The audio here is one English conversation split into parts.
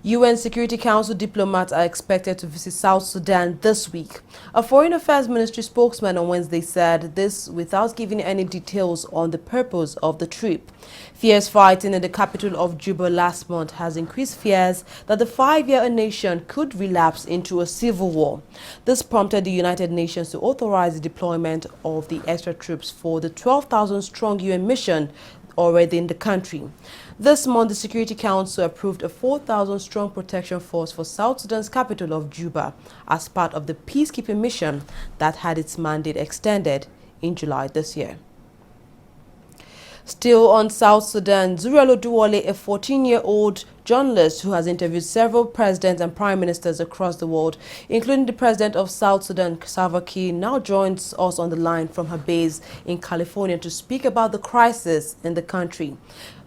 UN Security Council diplomats are expected to visit South Sudan this week. A Foreign Affairs Ministry spokesman on Wednesday said this without giving any details on the purpose of the trip. Fierce fighting in the capital of Juba last month has increased fears that the 5-year nation could relapse into a civil war. This prompted the United Nations to authorize the deployment of the extra troops for the 12,000-strong UN mission already in the country. This month, the Security Council approved a 4,000-strong protection force for South Sudan's capital of Juba as part of the peacekeeping mission that had its mandate extended in July this year. Still on South Sudan, Zuriel, a 14-year-old journalist who has interviewed several presidents and prime ministers across the world, including the president of South Sudan, Salva Kiir, now joins us on the line from her base in California to speak about the crisis in the country.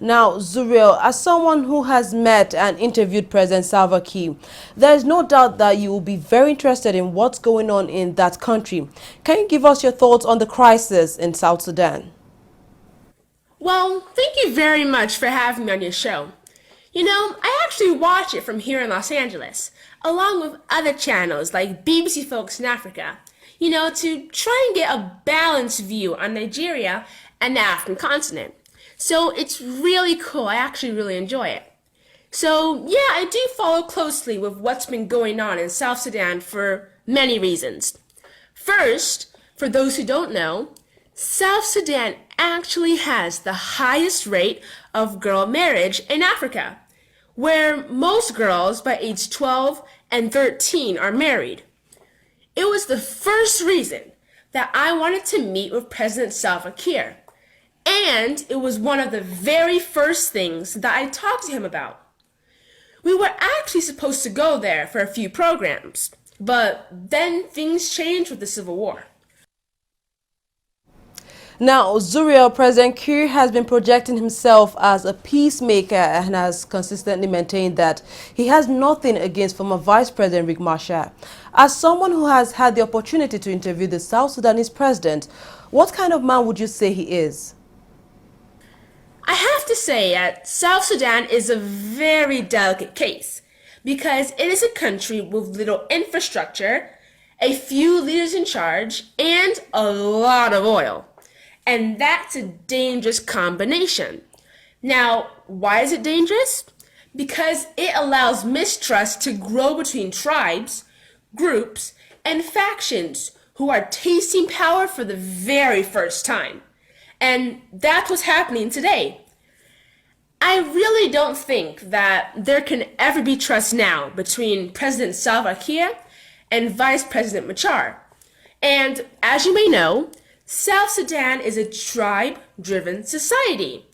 Now, Zuriel, as someone who has met and interviewed President Salva Kiir, there is no doubt that you will be very interested in what's going on in that country. Can you give us your thoughts on the crisis in South Sudan? Well, thank you very much for having me on your show. I actually watch it from here in Los Angeles, along with other channels like BBC Focus in Africa, to try and get a balanced view on Nigeria and the African continent. So it's really cool. I actually really enjoy it. So yeah, I do follow closely with what's been going on in South Sudan for many reasons. First, for those who don't know, South Sudan actually has the highest rate of girl marriage in Africa, where most girls by age 12 and 13 are married. It was the first reason that I wanted to meet with President Salva Kiir, and it was one of the very first things that I talked to him about. We were actually supposed to go there for a few programs, but then things changed with the Civil War. Now, Zuriel, President Kiir has been projecting himself as a peacemaker and has consistently maintained that he has nothing against former Vice President Kiir and Machar. As someone who has had the opportunity to interview the South Sudanese president, what kind of man would you say he is? I have to say that South Sudan is a very delicate case because it is a country with little infrastructure, a few leaders in charge, and a lot of oil. And that's a dangerous combination. Now, why is it dangerous? Because it allows mistrust to grow between tribes, groups, and factions who are tasting power for the very first time. And that's what's happening today. I really don't think that there can ever be trust now between President Salva Kiir and Vice President Machar. And as you may know, South Sudan is a tribe-driven society.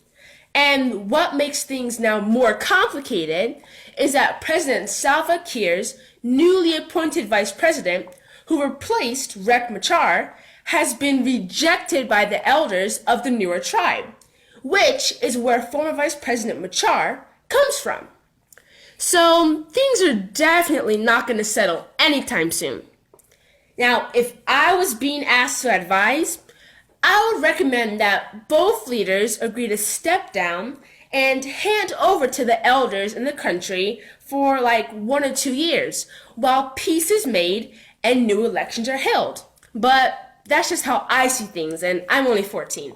And what makes things now more complicated is that President Salva Kiir's newly appointed vice president, who replaced Riek Machar, has been rejected by the elders of the newer tribe, which is where former Vice President Machar comes from. So things are definitely not going to settle anytime soon. Now, if I was being asked to advise, I would recommend that both leaders agree to step down and hand over to the elders in the country for like 1 or 2 years while peace is made and new elections are held. But that's just how I see things, and I'm only 14.